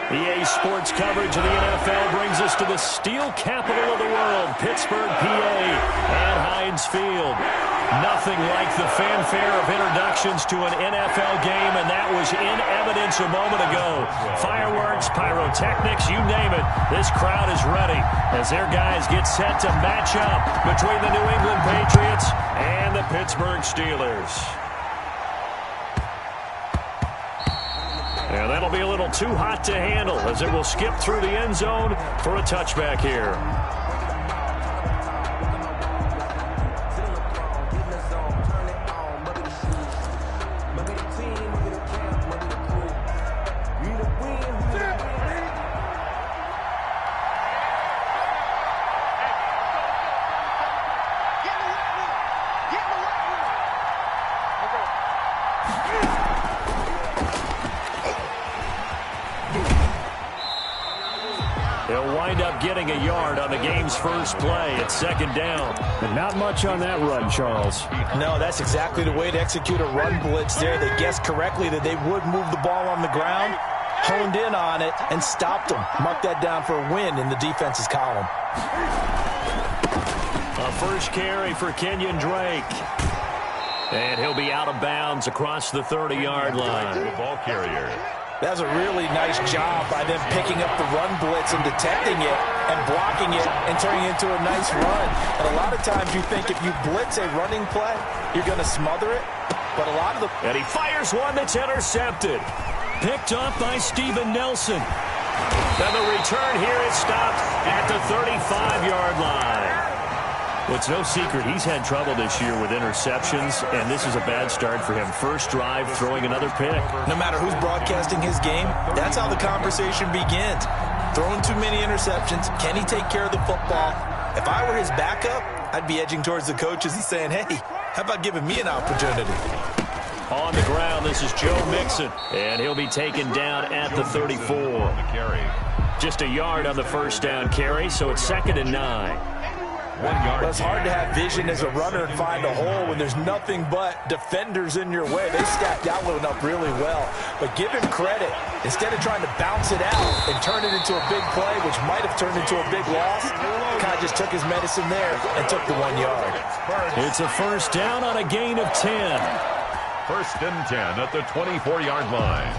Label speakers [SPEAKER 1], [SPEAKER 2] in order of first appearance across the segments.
[SPEAKER 1] EA Sports coverage of the NFL brings us to the steel capital of the world, Pittsburgh, PA, and Heinz Field. Nothing like the fanfare of introductions to an NFL game, and that was in evidence a moment ago. Fireworks, pyrotechnics, you name it. This crowd is ready as their guys get set to match up between the New England Patriots and the Pittsburgh Steelers. And that'll be a little too hot to handle as it will skip through the end zone for a touchback here. He'll wind up getting a yard on the game's first play. It's second down.
[SPEAKER 2] But not much on that run, Charles.
[SPEAKER 3] No, that's exactly the way to execute a run blitz there. They guessed correctly that they would move the ball on the ground, honed in on it, and stopped them. Mark that down for a win in the defense's column.
[SPEAKER 1] A first carry for Kenyon Drake. And he'll be out of bounds across the 30-yard line.
[SPEAKER 4] The ball carrier.
[SPEAKER 3] That was a really nice job by them picking up the run blitz and detecting it and blocking it and turning it into a nice run. And a lot of times you think if you blitz a running play, you're going to smother it. But a lot of the...
[SPEAKER 1] And he fires one that's intercepted. Picked up by Steven Nelson. Then the return here is stopped at the 35-yard line. Well, it's no secret he's had trouble this year with interceptions, and this is a bad start for him. First drive, throwing another pick.
[SPEAKER 3] No matter who's broadcasting his game, that's how the conversation begins. Throwing too many interceptions. Can he take care of the football? If I were his backup, I'd be edging towards the coaches and saying, hey, how about giving me an opportunity?
[SPEAKER 1] On the ground, this is Joe Mixon, and he'll be taken down at the 34. Just a yard on the first down carry, so it's 2nd and 9.
[SPEAKER 4] 1 yard.
[SPEAKER 3] Well, it's hard to have vision as a runner and find a hole when there's nothing but defenders in your way. They stacked that one up really well. But give him credit. Instead of trying to bounce it out and turn it into a big play, which might have turned into a big loss, kind of just took his medicine there and took the 1 yard.
[SPEAKER 1] It's a first down on a gain of 10.
[SPEAKER 4] 1st and 10 at the 24-yard line.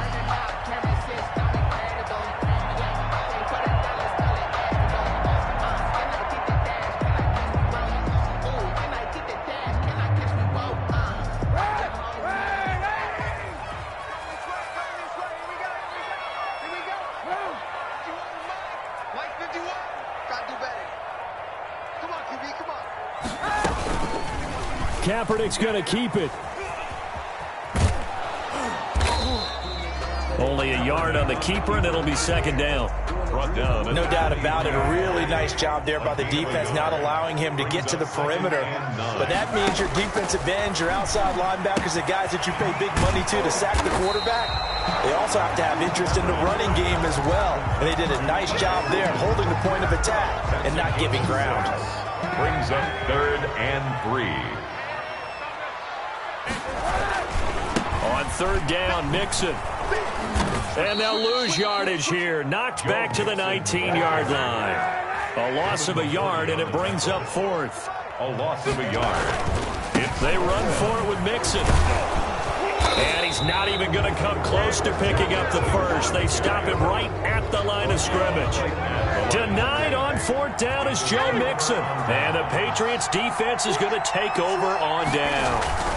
[SPEAKER 1] Kaepernick's going to keep it. Only a yard on the keeper, and it'll be 2nd down.
[SPEAKER 4] Brought down.
[SPEAKER 3] No doubt about it. A really nice job there by the defense, not allowing him to get to the perimeter. But that means your defensive ends, your outside linebackers, the guys that you pay big money to sack the quarterback, they also have to have interest in the running game as well. And they did a nice job there holding the point of attack and not giving ground.
[SPEAKER 4] Brings up 3rd and 3.
[SPEAKER 1] On 3rd down, Mixon. And they'll lose yardage here. Knocked back to the 19-yard line. A loss of a yard, and it brings up 4th.
[SPEAKER 4] A loss of a yard.
[SPEAKER 1] They run for it with Mixon. And he's not even going to come close to picking up the first. They stop him right at the line of scrimmage. Denied on 4th down is Joe Mixon. And the Patriots defense is going to take over on down.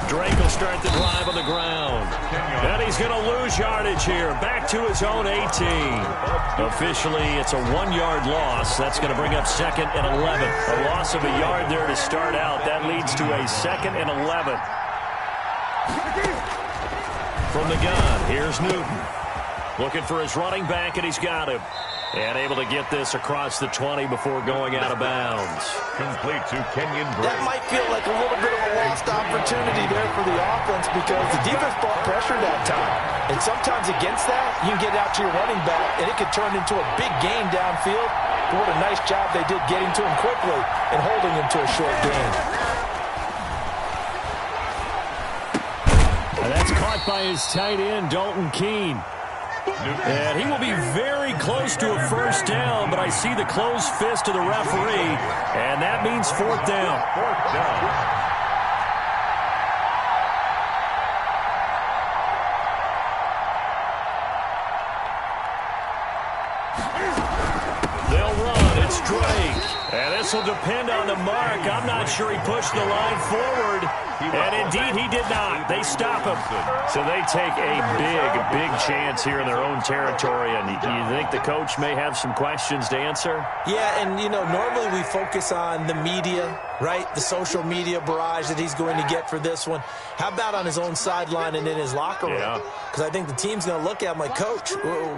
[SPEAKER 1] Drake will start the drive on the ground. And he's going to lose yardage here. Back to his own 18. Officially, it's a 1-yard loss. That's going to bring up 2nd and 11. A loss of a yard there to start out. That leads to a 2nd and 11. From the gun, here's Newton. Looking for his running back, and he's got him. And able to get this across the 20 before going out of bounds.
[SPEAKER 4] Complete to Kenyon Drake.
[SPEAKER 3] That might feel like a little bit of a lost opportunity there for the offense because the defense brought pressure that time. And sometimes against that, you can get out to your running back, and it could turn into a big gain downfield. But what a nice job they did getting to him quickly and holding him to a short gain.
[SPEAKER 1] And that's caught by his tight end, Dalton Keene. And he will be very close to a first down, but I see the closed fist of the referee, and that means fourth down.
[SPEAKER 4] Fourth down.
[SPEAKER 1] And this will depend on the mark. I'm not sure he pushed the line forward. And indeed, he did not. They stop him.
[SPEAKER 2] So they take a big chance here in their own territory. And you think the coach may have some questions to answer?
[SPEAKER 3] Yeah, and, you know, normally we focus on the media, right? The social media barrage that he's going to get for this one. How about on his own sideline and in his locker room? Because I think the team's going to look at him like, Coach,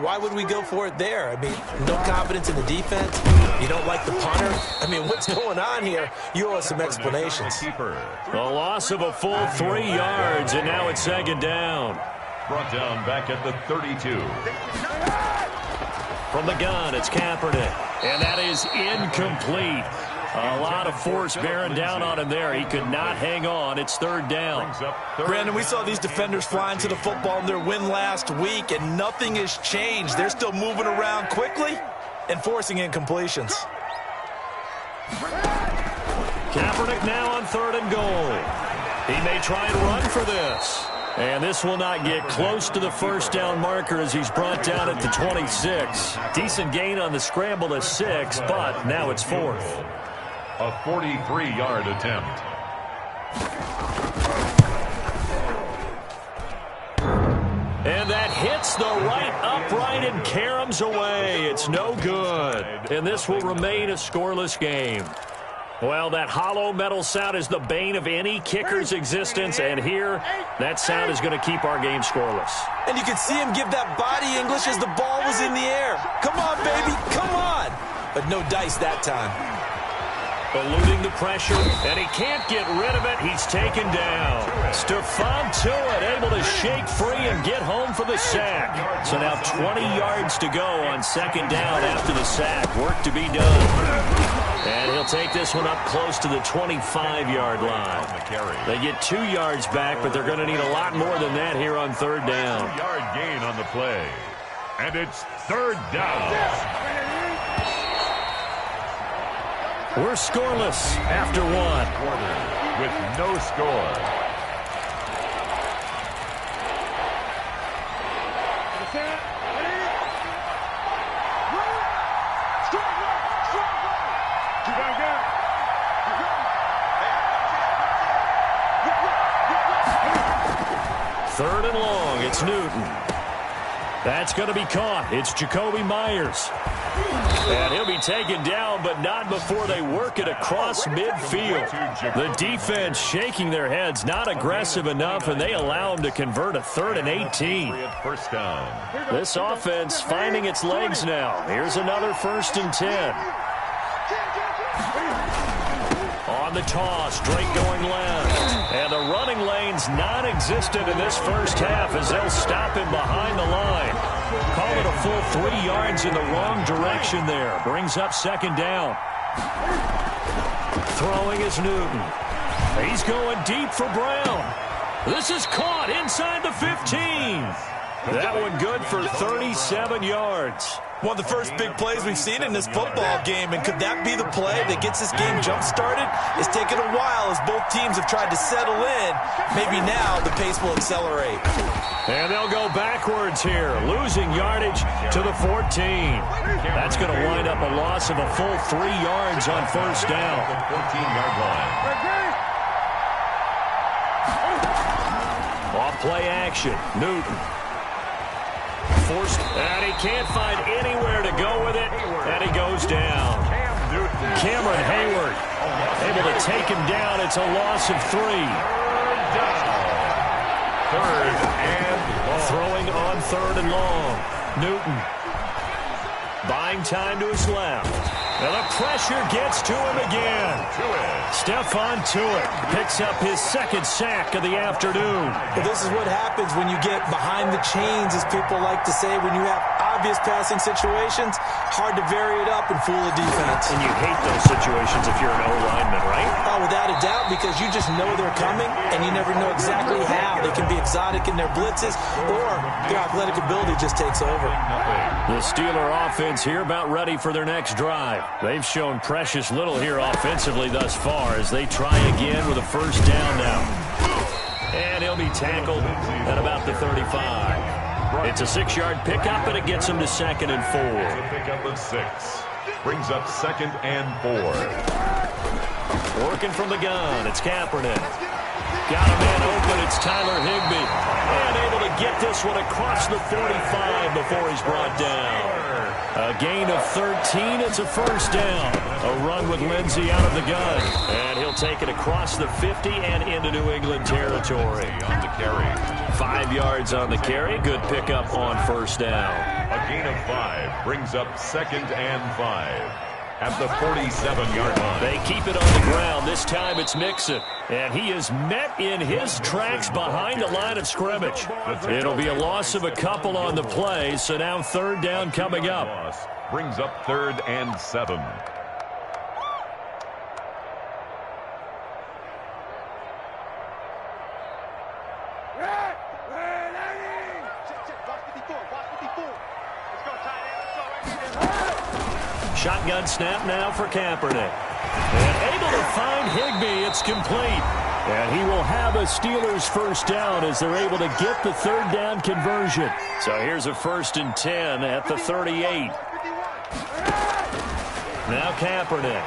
[SPEAKER 3] why would we go for it there? I mean, no confidence in the defense. You don't like the punter. I mean, what's going on here? You owe us some explanations.
[SPEAKER 1] A loss of a full 3 yards, and now it's second down.
[SPEAKER 4] Brought down back at the 32.
[SPEAKER 1] From the gun, it's Kaepernick, and that is incomplete. A lot of force bearing down on him there. He could not hang on. It's third down.
[SPEAKER 3] Brandon, we saw these defenders flying to the football in their win last week, and nothing has changed. They're still moving around quickly and forcing incompletions.
[SPEAKER 1] Kaepernick now on third and goal. He may try and run for this. And this will not get close to the first down marker as he's brought down at the 26. Decent gain on the scramble to 6, but now it's fourth.
[SPEAKER 4] A 43-yard attempt.
[SPEAKER 1] And that hits the right upright and caroms away. It's no good. And this will remain a scoreless game. Well, that hollow metal sound is the bane of any kicker's existence, and here, that sound is going to keep our game scoreless.
[SPEAKER 3] And you can see him give that body English as the ball was in the air. Come on, baby, come on. But no dice that time.
[SPEAKER 1] Eluding the pressure, and he can't get rid of it. He's taken down. Stephon Tuitt able to shake free and get home for the sack. So now 20 yards to go on second down after the sack. Work to be done. And he'll take this one up close to the 25-yard line. They get 2 yards back, but they're going to need a lot more than that here on third down.
[SPEAKER 4] 2-yard gain on the play. And it's third down.
[SPEAKER 1] We're scoreless after one.
[SPEAKER 4] With no score.
[SPEAKER 1] Third and long, it's Newton. That's going to be caught. It's Jacoby Myers. And he'll be taken down, but not before they work it across midfield. The defense shaking their heads, not aggressive enough, and they allow him to convert a 3rd and 18.
[SPEAKER 4] First down.
[SPEAKER 1] This offense finding its legs now. Here's another 1st and 10. On the toss, Drake going left. And the running lane's non-existent in this first half as they'll stop him behind the line. Call it a full 3 yards in the wrong direction there. Brings up second down. Throwing is Newton. He's going deep for Brown. This is caught inside the 15. That one good for 37 yards.
[SPEAKER 3] One of the first big plays we've seen in this football game, and could that be the play that gets this game jump-started? It's taken a while as both teams have tried to settle in. Maybe now the pace will accelerate.
[SPEAKER 1] And they'll go backwards here, losing yardage to the 14. That's going to wind up a loss of a full 3 yards on first down.
[SPEAKER 4] 14-yard line.
[SPEAKER 1] Off play action, Newton. Forced, and he can't find anywhere to go with it, and he goes down. Cameron Hayward able to take him down. It's a loss of 3.
[SPEAKER 4] Third and long.
[SPEAKER 1] Throwing on 3rd and long. Newton buying time to his left. And the pressure gets to him again. Stephon Tuitt picks up his 2nd sack of the afternoon.
[SPEAKER 3] Well, this is what happens when you get behind the chains, as people like to say, when you have obvious passing situations, hard to vary it up and fool a defense.
[SPEAKER 2] And you hate those situations if you're an O-lineman, right?
[SPEAKER 3] Oh, without a doubt, because you just know they're coming, and you never know exactly how. They can be exotic in their blitzes, or their athletic ability just takes over.
[SPEAKER 1] The Steeler offense here about ready for their next drive. They've shown precious little here offensively thus far as they try again with a first down now. And he'll be tackled at about the 35. It's a 6-yard pickup, and it gets him to 2nd and 4.
[SPEAKER 4] Pickup of 6. Brings up 2nd and 4.
[SPEAKER 1] Working from the gun, it's Kaepernick. Got a man open, it's Tyler Higbee. And able to get this one across the 45 before he's brought down. A gain of 13, it's a first down. A run with Lindsey out of the gun. And he'll take it across the 50 and into New England territory.
[SPEAKER 4] On the carry.
[SPEAKER 1] 5 yards on the carry, good pickup on first down.
[SPEAKER 4] A gain of 5 brings up 2nd and 5. At the 47-yard line.
[SPEAKER 1] They keep it on the ground. This time it's Mixon. And he is met in his tracks behind the line of scrimmage. It'll be a loss of a couple on the play, so now 3rd down coming up.
[SPEAKER 4] Brings up 3rd and 7.
[SPEAKER 1] Shotgun snap now for Kaepernick. And able to find Higbee. It's complete. And he will have a Steelers first down as they're able to get the 3rd down conversion. So here's a 1st and 10 at the 38. Now Kaepernick.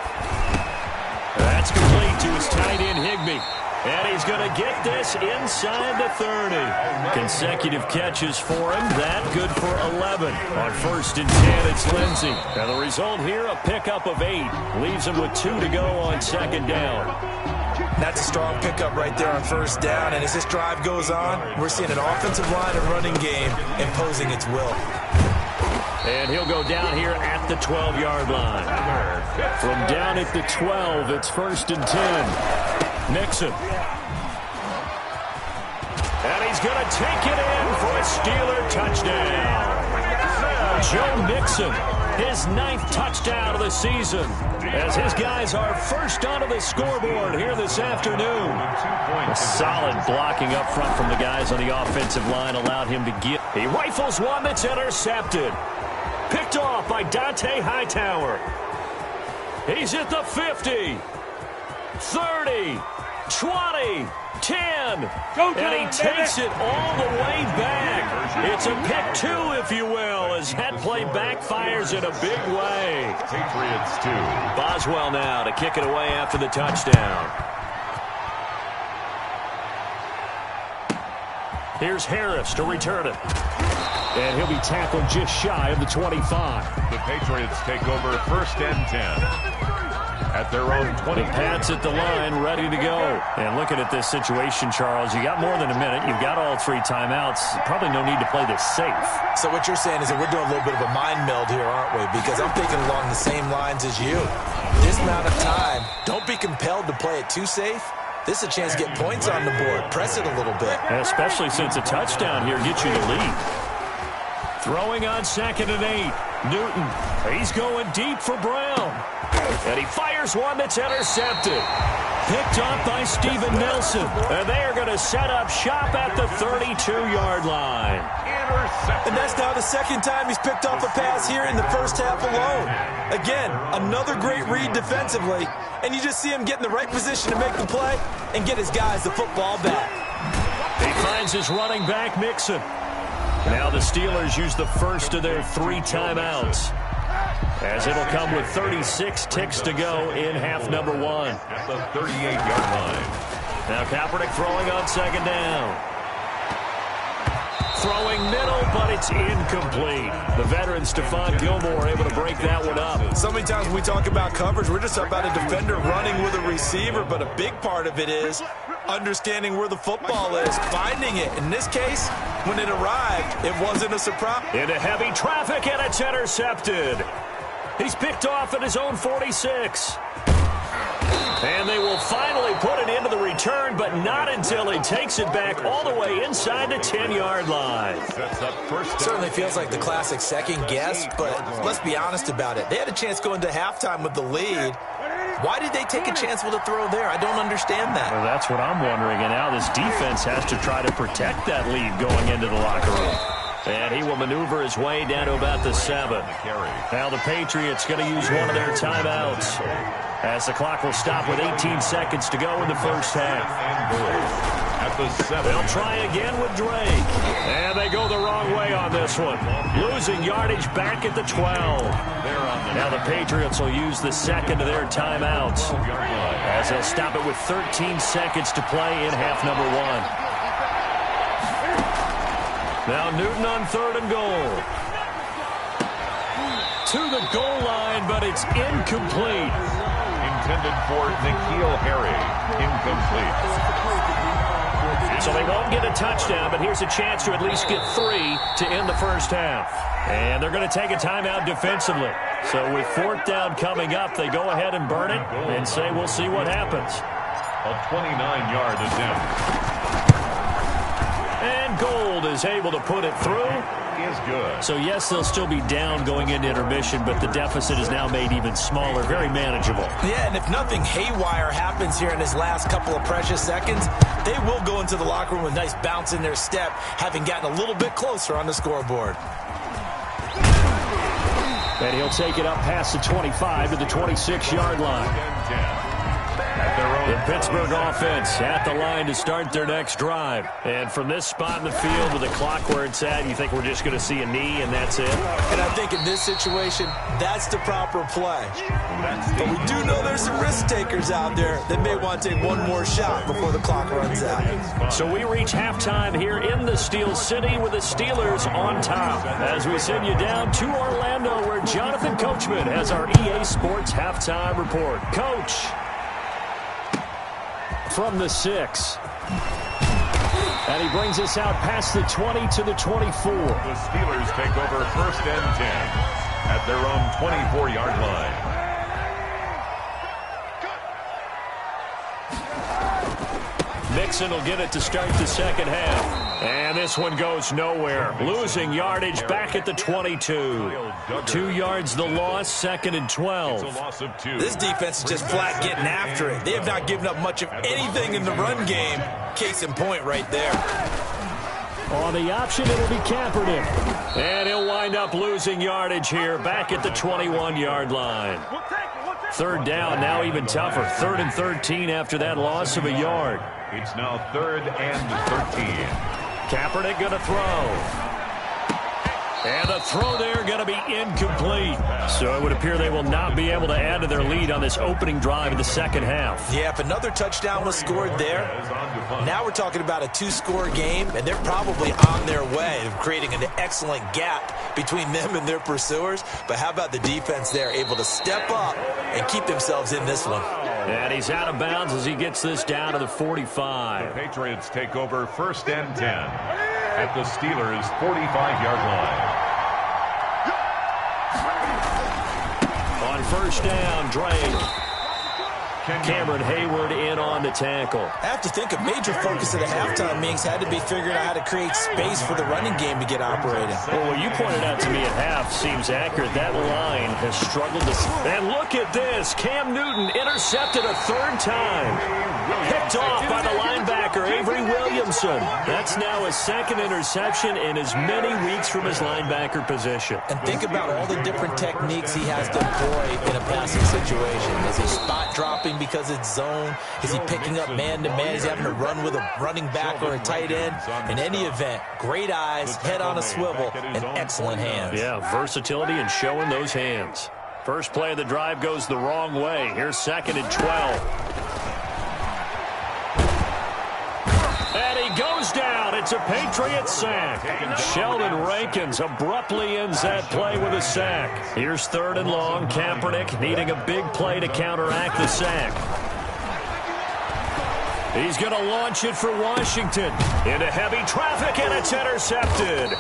[SPEAKER 1] That's complete to his tight end Higbee. And he's going to get this inside the 30. Consecutive catches for him. That good for 11. On 1st and 10, it's Lindsey. And the result here, a pickup of 8. Leaves him with 2 to go on 2nd down.
[SPEAKER 3] That's a strong pickup right there on 1st down. And as this drive goes on, we're seeing an offensive line and running game imposing its will.
[SPEAKER 1] And he'll go down here at the 12-yard line. From down at the 12, it's 1st and 10. Mixon. And he's going to take it in for a Steeler touchdown. Joe Mixon, his 9th touchdown of the season, as his guys are first onto the scoreboard here this afternoon. A solid blocking up front from the guys on the offensive line allowed him to get. He rifles one that's intercepted. Picked off by Dante Hightower. He's at the 50. 30, 20, 10, and he takes it all the way back. It's a pick 2, if you will, as that play backfires in a big way.
[SPEAKER 4] Patriots 2.
[SPEAKER 1] Boswell now to kick it away after the touchdown. Here's Harris to return it. And he'll be tackled just shy of the 25.
[SPEAKER 4] The Patriots take over 1st and 10. At their own 20.
[SPEAKER 1] The Pats at the line, ready to go. And looking at this situation, Charles, you got more than a minute. You've got all 3 timeouts. Probably no need to play this safe.
[SPEAKER 3] So what you're saying is that we're doing a little bit of a mind meld here, aren't we? Because I'm thinking along the same lines as you. This amount of time, don't be compelled to play it too safe. This is a chance to get points on the board. Press it a little bit.
[SPEAKER 1] And especially since a touchdown here gets you the lead. Throwing on 2nd and 8. Newton, he's going deep for Brown. And he fires one that's intercepted. Picked off by Steven Nelson. And they are going to set up shop at the 32-yard line.
[SPEAKER 3] And that's now the 2nd time he's picked off a pass here in the first half alone. Again, another great read defensively. And you just see him get in the right position to make the play and get his guys the football back.
[SPEAKER 1] He finds his running back, Mixon. Now the Steelers use the first of their 3 timeouts, as it'll come with 36 ticks to go in half number 1.
[SPEAKER 4] At the 38-yard line.
[SPEAKER 1] Now Kaepernick throwing on 2nd down. Throwing middle, but it's incomplete. The veteran Stephon Gilmore able to break that one up.
[SPEAKER 3] So many times when we talk about coverage, we're just talking about a defender running with a receiver, but a big part of it is understanding where the football is, finding it. In this case, when it arrived, it wasn't a surprise.
[SPEAKER 1] Into heavy traffic, and it's intercepted. He's picked off at his own 46. And they will finally put it into the return, but not until he takes it back all the way inside the 10-yard line.
[SPEAKER 3] Certainly feels like the classic second guess, but let's be honest about it. They had a chance going to halftime with the lead. Why did they take a chance with a throw there? I don't understand that.
[SPEAKER 2] Well, that's what I'm wondering. And now this defense has to try to protect that lead going into the locker room.
[SPEAKER 1] And he will maneuver his way down to about the 7. Now the Patriots going to use one of their timeouts, as the clock will stop with 18 seconds to go in the first half.
[SPEAKER 4] At the 7.
[SPEAKER 1] They'll try again with Drake. And they go the wrong way on this one. Losing yardage back at the 12. Now the Patriots will use the second of their timeouts, as they'll stop it with 13 seconds to play in half number 1. Now Newton on 3rd and goal. To the goal line, but it's incomplete.
[SPEAKER 4] Intended for N'Keal Harry. Incomplete.
[SPEAKER 1] So they won't get a touchdown, but here's a chance to at least get 3 to end the first half. And they're going to take a timeout defensively. So with 4th down coming up, they go ahead and burn it and say we'll see what happens.
[SPEAKER 4] A 29-yard attempt.
[SPEAKER 1] And Gold is able to put it through.
[SPEAKER 4] Is good.
[SPEAKER 1] So, yes, they'll still be down going into intermission, but the deficit is now made even smaller, very manageable.
[SPEAKER 3] Yeah, and if nothing haywire happens here in his last couple of precious seconds, they will go into the locker room with a nice bounce in their step, having gotten a little bit closer on the scoreboard.
[SPEAKER 1] And he'll take it up past the 25 to the 26-yard line. The Pittsburgh offense at the line to start their next drive. And from this spot in the field with the clock where it's at, you think we're just going to see a knee and that's it?
[SPEAKER 3] And I think in this situation, that's the proper play. But we do know there's some risk takers out there that may want to take one more shot before the clock runs out.
[SPEAKER 1] So we reach halftime here in the Steel City with the Steelers on top, as we send you down to Orlando, where Jonathan Coachman has our EA Sports halftime report. Coach. From the 6. And he brings us out past the 20 to the 24.
[SPEAKER 4] The Steelers take over 1st and 10 at their own 24-yard line.
[SPEAKER 1] Mixon will get it to start the second half. And this one goes nowhere. Losing yardage back at the 22. 2 yards the loss, 2nd and 12.
[SPEAKER 4] It's a loss of 2.
[SPEAKER 3] This defense is just flat getting after it. They have not given up much of anything in the run game. Case in point right there.
[SPEAKER 1] On the option, it'll be Kaepernick. And he'll wind up losing yardage here back at the 21-yard line. 3rd down, now even tougher. 3rd and 13 after that loss of a yard.
[SPEAKER 4] It's now 3rd and 13.
[SPEAKER 1] Kaepernick going to throw. And the throw there going to be incomplete. So it would appear they will not be able to add to their lead on this opening drive of the second half.
[SPEAKER 3] Yeah, if another touchdown was scored there, now we're talking about a 2-score game, and they're probably on their way of creating an excellent gap between them and their pursuers. But how about the defense there, able to step up and keep themselves in this one?
[SPEAKER 1] And he's out of bounds as he gets this down to the 45.
[SPEAKER 4] The Patriots take over 1st and 10 at the Steelers' 45-yard line.
[SPEAKER 1] On 1st down, Drake. Cameron Hayward in on the tackle.
[SPEAKER 3] I have to think a major focus of the halftime meetings had to be figuring out how to create space for the running game to get operating.
[SPEAKER 1] Well, what you pointed out to me at half seems accurate. That line has struggled to... And look at this. Cam Newton intercepted a 3rd time. Picked off by the linebacker, Avery Williamson. That's now his 2nd interception in as many weeks from his linebacker position.
[SPEAKER 3] And think about all the different techniques he has to employ in a passing situation. Is he spot dropping because it's zone? Is he picking up man-to-man? Is he having to run with a running back or a tight end? In any event, great eyes, head on a swivel, and excellent hands.
[SPEAKER 1] Yeah, versatility and showing those hands. First play of the drive goes the wrong way. Here's 2nd and 12. And he goes down. It's a Patriot sack. Sheldon Rankins abruptly ends that play with a sack. Here's 3rd and long. Kaepernick needing a big play to counteract the sack. He's going to launch it for Washington into heavy traffic, and it's intercepted.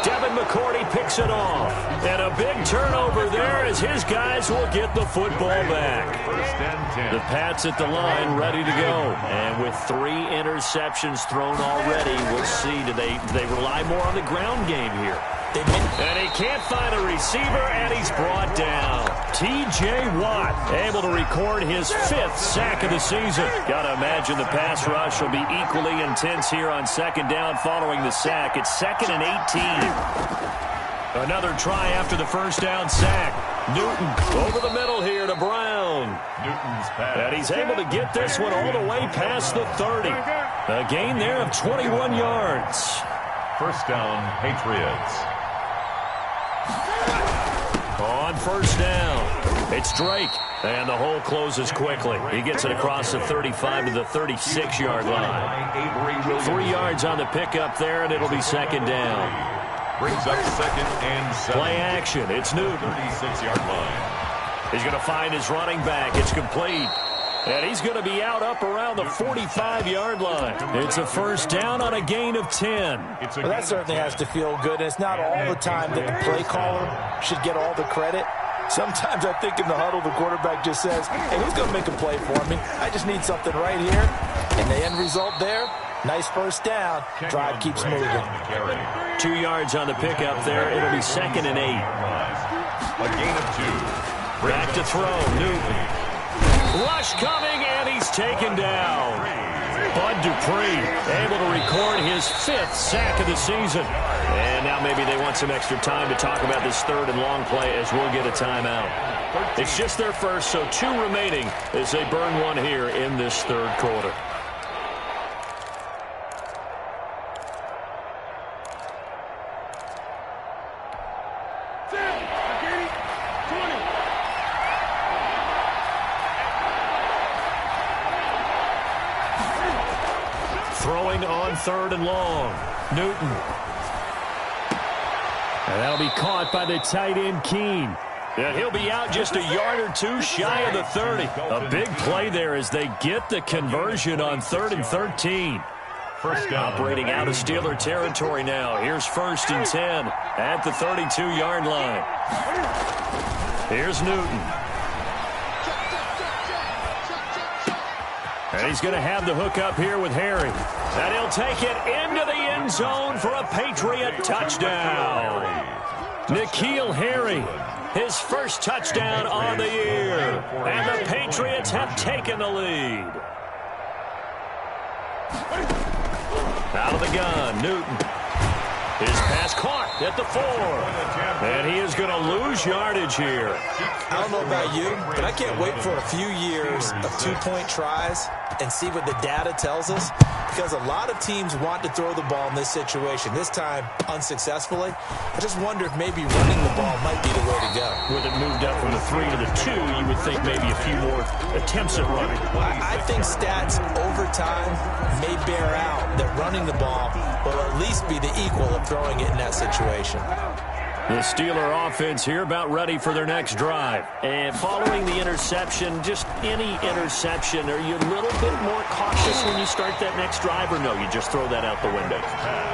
[SPEAKER 1] Devin McCourty picks it off. And a big turnover there as his guys will get the football back.
[SPEAKER 4] First and 10.
[SPEAKER 1] The Pats at the line ready to go. And with 3 interceptions thrown already, we'll see. Do they rely more on the ground game here? And he can't find a receiver, and he's brought down. T.J. Watt able to record his 5th sack of the season. Got to imagine the pass rush will be equally intense here on second down following the sack. It's 2nd and 18. Another try after the first down sack. Newton over the middle here to Brown.
[SPEAKER 4] Newton's pass.
[SPEAKER 1] And he's able to get this one all the way past the 30. A gain there of 21 yards.
[SPEAKER 4] First down, Patriots.
[SPEAKER 1] On first down, it's Drake, and the hole closes quickly. He gets it across the 35 to the 36-yard line. 3 yards on the pickup there, and it'll be second down.
[SPEAKER 4] Brings up 2nd and 7.
[SPEAKER 1] Play action, it's Newton.
[SPEAKER 4] 36-yard line.
[SPEAKER 1] He's going to find his running back. It's complete. And he's going to be out up around the 45-yard line. It's a first down on a gain of 10.
[SPEAKER 3] Well, that certainly has to feel good. And it's not all the time that the play caller should get all the credit. Sometimes I think in the huddle, the quarterback just says, hey, who's going to make a play for me? I just need something right here. And the end result there, nice first down. Drive keeps moving.
[SPEAKER 1] 2 yards on the pickup there. It'll be 2nd and 8.
[SPEAKER 4] A gain of 2.
[SPEAKER 1] Back to throw, Newton. Rush coming, and he's taken down. Bud Dupree able to record his 5th sack of the season. And now maybe they want some extra time to talk about this 3rd and long play as we'll get a timeout. It's just their first, so 2 remaining as they burn one here in this 3rd quarter. Throwing on 3rd and long. Newton. And that'll be caught by the tight end, Keene. And he'll be out just a yard or 2 shy of the 30. A big play there as they get the conversion on 3rd and 13.
[SPEAKER 4] First down.
[SPEAKER 1] Operating out of Steeler territory now. Here's 1st and 10 at the 32-yard line. Here's Newton. And he's going to have the hook up here with Harry. And he'll take it into the end zone for a Patriot touchdown. N'Keal Harry, his first touchdown on the year. And the Patriots have taken the lead. Out of the gun, Newton. His pass caught at the 4. And he is going to lose yardage here.
[SPEAKER 3] I don't know about you, but I can't wait for a few years of 2-point tries and see what the data tells us, because a lot of teams want to throw the ball in this situation, this time unsuccessfully. I just wonder if maybe running the ball might be the way to go.
[SPEAKER 1] With it moved up from the 3 to the 2, you would think maybe a few more attempts at running.
[SPEAKER 3] I think stats over time may bear out that running the ball will at least be the equal of throwing it in that situation.
[SPEAKER 1] The Steeler offense here about ready for their next drive. And following the interception, just any interception, are you a little bit more cautious when you start that next drive, or no, you just throw that out the window?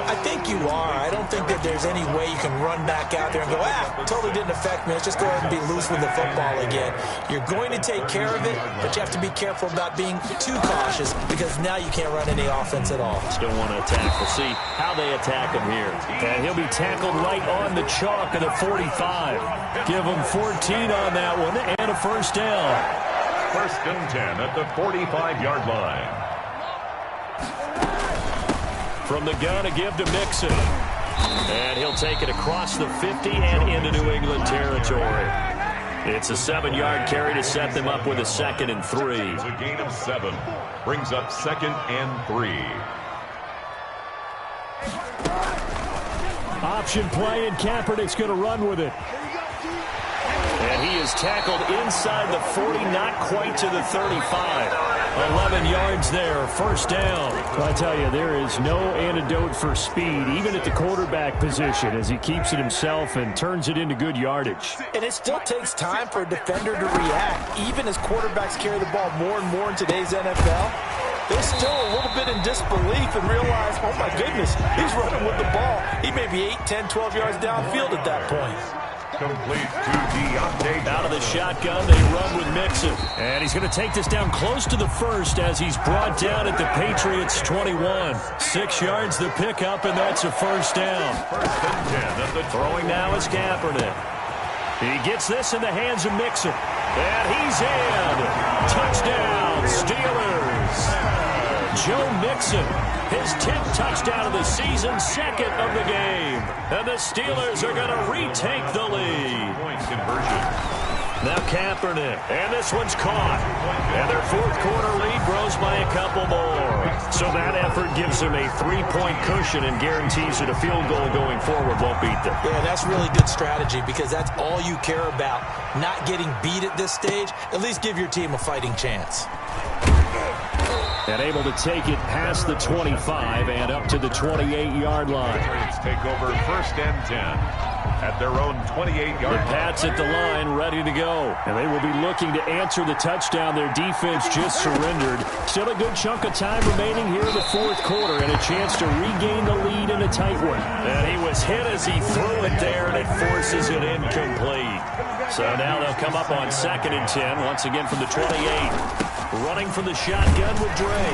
[SPEAKER 3] I think you are. I don't think that there's any way you can run back out there and go, totally didn't affect me. Let's just go ahead and be loose with the football again. You're going to take care of it, but you have to be careful about being too cautious, because now you can't run any offense at all.
[SPEAKER 1] Still want to attack. We'll see how they attack him here. And he'll be tackled right on the chalk of the 45. Give him 14 on that one and a first down.
[SPEAKER 4] First and 10 at the 45-yard line.
[SPEAKER 1] From the gun, a give to Mixon. And he'll take it across the 50 and into New England territory. It's a 7-yard carry to set them up with a 2nd and 3.
[SPEAKER 4] It's a gain of 7. Brings up 2nd and 3.
[SPEAKER 1] Option play, and Kaepernick's going to run with it. And he is tackled inside the 40, not quite to the 35. 11 yards there, first down. Well, I tell you, there is no antidote for speed, even at the quarterback position, as he keeps it himself and turns it into good yardage.
[SPEAKER 3] And it still takes time for a defender to react, even as quarterbacks carry the ball more and more in today's NFL. they're still a little bit in disbelief and realize, oh my goodness, he's running with the ball. He may be 8, 10, 12 yards downfield at that point.
[SPEAKER 4] Complete to Deontay.
[SPEAKER 1] Out of the shotgun, they run with Mixon. And he's going to take this down close to the first as he's brought down at the Patriots' 21. 6 yards the pickup, and that's a first down.
[SPEAKER 4] First and 10 at the
[SPEAKER 1] Throwing now is Kaepernick. He gets this in the hands of Mixon. And he's in. Touchdown, Steelers. Joe Mixon, his 10th touchdown of the season, 2nd of the game. And the Steelers are going to retake the lead.
[SPEAKER 4] point conversion.
[SPEAKER 1] Now Kaepernick, and this one's caught. And their 4th quarter lead grows by a couple more. So that effort gives them a 3-point cushion and guarantees that a field goal going forward won't beat them.
[SPEAKER 3] Yeah, that's really good strategy because that's all you care about. Not getting beat at this stage. At least give your team a fighting chance.
[SPEAKER 2] And able to take it past the 25 and up to the 28-yard line.
[SPEAKER 4] Patriots take over first and 10 at their own 28-yard line.
[SPEAKER 1] The Pats at the line, ready to go.
[SPEAKER 2] And they will be looking to answer the touchdown. Their defense just surrendered. Still a good chunk of time remaining here in the 4th quarter and a chance to regain the lead in a tight one.
[SPEAKER 1] And he was hit as he threw it there, and it forces it incomplete. So now they'll come up on 2nd and 10, once again from the 28. Running from the shotgun with Dre.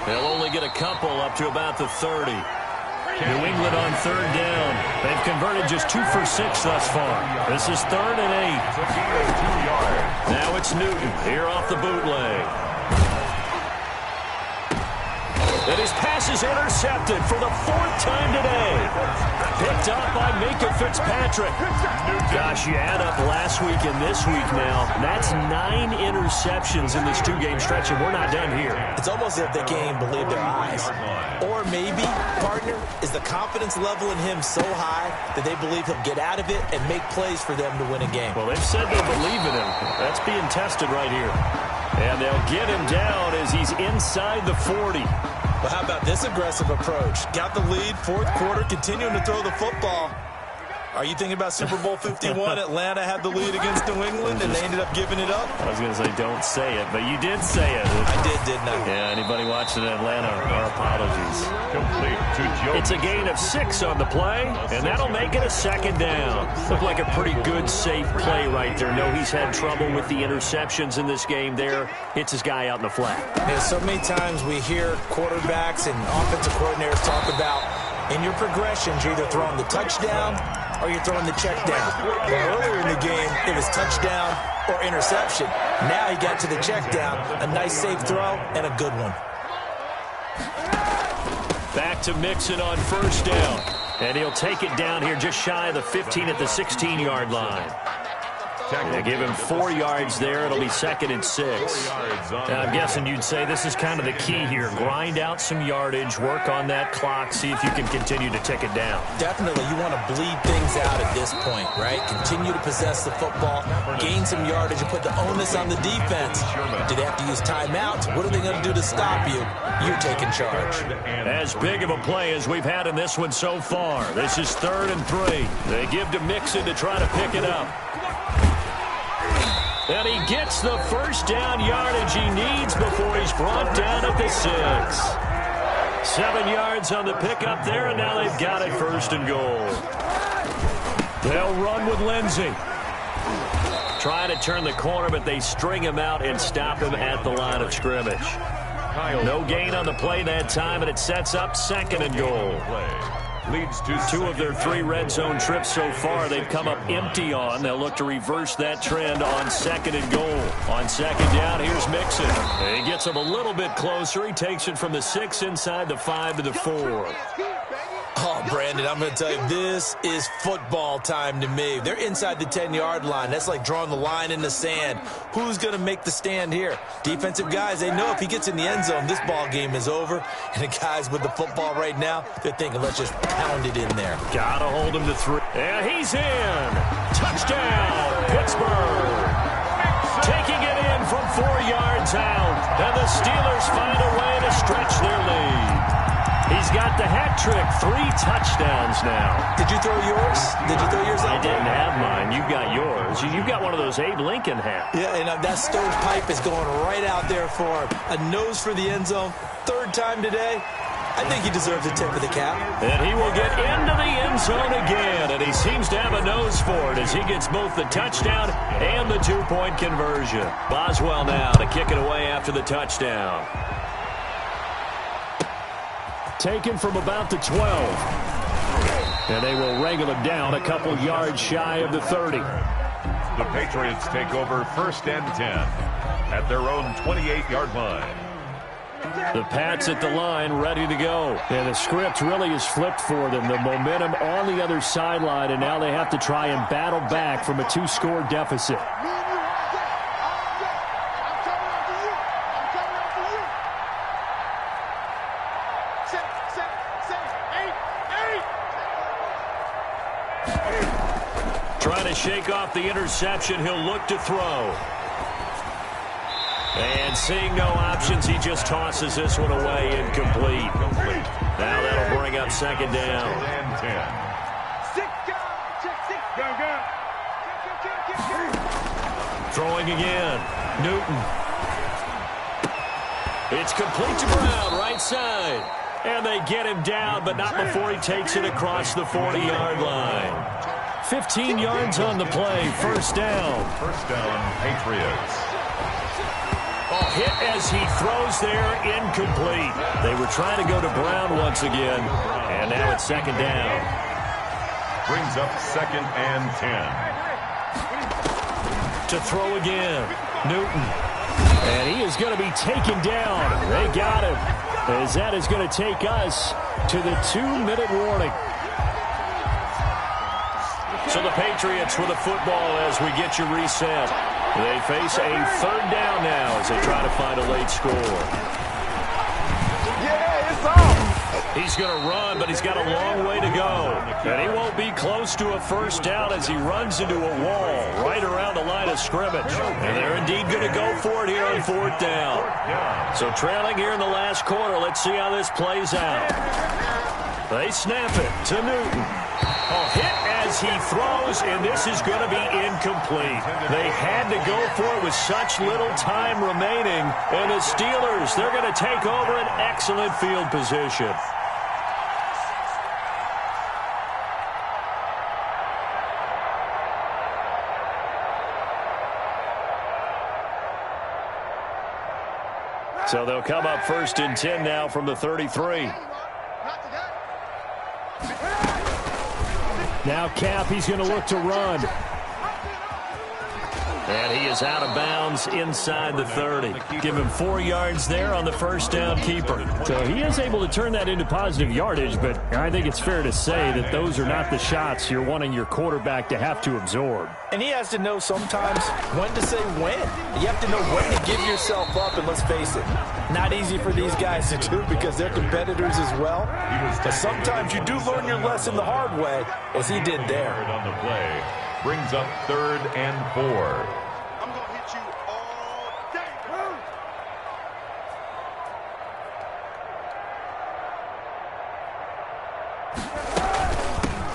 [SPEAKER 1] They'll only get a couple up to about the 30. New England on 3rd down. They've converted just 2 for 6 thus far. This is 3rd and 8.
[SPEAKER 4] It's a gain of 2 yards.
[SPEAKER 1] Now it's Newton here off the bootleg. And his pass is intercepted for the 4th time today. Picked up by Minka Fitzpatrick. Gosh, you add up last week and this week now. That's 9 interceptions in this 2-game stretch, and we're not done here.
[SPEAKER 3] It's almost as if they can't even believe their eyes. Or maybe, partner, is the confidence level in him so high that they believe he'll get out of it and make plays for them to win a game.
[SPEAKER 1] Well, they've said they believe in him. That's being tested right here. And they'll get him down as he's inside the 40.
[SPEAKER 3] Well, how about this aggressive approach? Got the lead, 4th quarter, continuing to throw the football. Are you thinking about Super Bowl 51? Atlanta had the lead against New England, and they ended up giving it up?
[SPEAKER 1] I was going to say, don't say it, but you did say it.
[SPEAKER 3] I did, didn't I?
[SPEAKER 1] Yeah, anybody watching Atlanta, our apologies.
[SPEAKER 4] Complete to Joe.
[SPEAKER 1] It's a gain of 6 on the play, and that'll make it a 2nd down. Looked like a pretty good, safe play right there. No, he's had trouble with the interceptions in this game there. Hits his guy out in the flat.
[SPEAKER 3] Yeah, so many times we hear quarterbacks and offensive coordinators talk about in your progressions, you're either throwing the touchdown or you're throwing the check down. Well, earlier in the game, it was touchdown or interception. Now he got to the check down, a nice safe throw, and a good one.
[SPEAKER 1] Back to Mixon on 1st down. And he'll take it down here just shy of the 15 at the 16-yard line. They give him 4 yards there. It'll be 2nd and 6. I'm guessing you'd say this is kind of the key here. Grind out some yardage, work on that clock, see if you can continue to tick it down.
[SPEAKER 3] Definitely, you want to bleed things out at this point, right? Continue to possess the football, gain some yardage, and put the onus on the defense. Do they have to use timeouts? What are they going to do to stop you? You're taking charge.
[SPEAKER 1] As big of a play as we've had in this one so far. This is 3rd and 3. They give to Mixon to try to pick it up. And he gets the 1st down yardage he needs before he's brought down at the 6. 7 yards on the pickup there, and now they've got it 1st and goal. They'll run with Lindsey. Trying to turn the corner, but they string him out and stop him at the line of scrimmage. No gain on the play that time, and it sets up 2nd and goal.
[SPEAKER 4] Leads to
[SPEAKER 1] 2 of their 3 red zone trips so far they've come up empty on. They'll look to reverse that trend on 2nd and goal. On 2nd down, here's Mixon. He gets him a little bit closer. He takes it from the 6 inside the 5 to the 4.
[SPEAKER 3] Oh, Brandon, I'm going to tell you, this is football time to me. They're inside the 10-yard line. That's like drawing the line in the sand. Who's going to make the stand here? Defensive guys, they know if he gets in the end zone, this ball game is over. And the guys with the football right now, they're thinking, let's just pound it in there.
[SPEAKER 1] Got to hold him to 3. And he's in. Touchdown, Pittsburgh. Taking it in from 4 yards out. And the Steelers find a way to stretch their lead.
[SPEAKER 2] He's got the hat trick. 3 touchdowns now.
[SPEAKER 3] Did you throw yours? Did you throw yours out?
[SPEAKER 2] I didn't have mine. You've got yours. You've got one of those Abe Lincoln hats.
[SPEAKER 3] Yeah, and that stovepipe is going right out there for a nose for the end zone. 3rd time today. I think he deserves a tip of the cap.
[SPEAKER 2] And he will get into the end zone again, and he seems to have a nose for it as he gets both the touchdown and the 2-point conversion. Boswell now to kick it away after the touchdown. Taken from about the 12. And they will wrangle him down a couple yards shy of the 30.
[SPEAKER 4] The Patriots take over 1st and 10 at their own 28-yard line.
[SPEAKER 2] The Pats at the line, ready to go. And the script really is flipped for them. The momentum on the other sideline, and now they have to try and battle back from a 2-score deficit. Trying to shake off the interception. He'll look to throw. And seeing no options, he just tosses this one away, incomplete. Now that'll bring up 2nd down. Throwing again. Newton. It's complete to Brown, right side. And they get him down, but not before he takes it across the 40-yard line. 15 yards on the play, 1st down.
[SPEAKER 4] 1st down, Patriots.
[SPEAKER 2] Hit as he throws there, incomplete. They were trying to go to Brown once again, and now it's 2nd down.
[SPEAKER 4] Brings up 2nd and 10.
[SPEAKER 2] To throw again, Newton. And he is going to be taken down. They got him, as that is going to take us to the 2-minute warning. So the Patriots with the football as we get you reset. They face a 3rd down now as they try to find a late score.
[SPEAKER 5] Yeah, it's on.
[SPEAKER 2] He's going to run, but he's got a long way to go. And he won't be close to a 1st down as he runs into a wall right around the line of scrimmage. And they're indeed going to go for it here on 4th down. So trailing here in the last quarter, let's see how this plays out. They snap it to Newton. Hit as he throws, and this is going to be incomplete. They had to go for it with such little time remaining, and the Steelers, they're going to take over an excellent field position. So they'll come up 1st and 10 now from the 33. Now Cap, he's going to look to run. And he is out of bounds inside the 30. Give him 4 yards there on the 1st down keeper. So he is able to turn that into positive yardage, but I think it's fair to say that those are not the shots you're wanting your quarterback to have to absorb.
[SPEAKER 3] And he has to know sometimes when to say when. You have to know when to give yourself up, and let's face it, not easy for these guys to do because they're competitors as well. But sometimes you do learn your lesson the hard way, as he did there.
[SPEAKER 4] On the play, brings up 3rd and 4.
[SPEAKER 5] I'm going to hit you all day.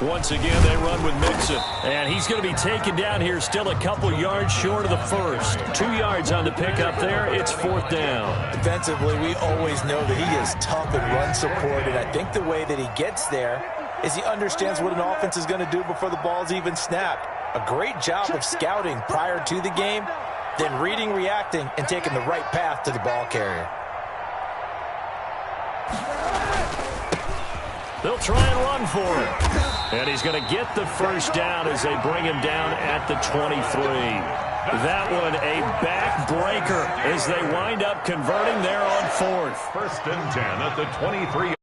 [SPEAKER 2] Once again, they run with Mixon. And he's going to be taken down here, still a couple yards short of the 1st. 2 yards on the pickup there. It's 4th down.
[SPEAKER 3] Defensively, we always know that he is tough and run supported. I think the way that he gets there is he understands what an offense is going to do before the ball's even snapped. A great job of scouting prior to the game, then reading, reacting, and taking the right path to the ball carrier.
[SPEAKER 2] They'll try and run for it. And he's going to get the 1st down as they bring him down at the 23. That one a backbreaker as they wind up converting there on 4th.
[SPEAKER 4] 1st and 10 at the 23.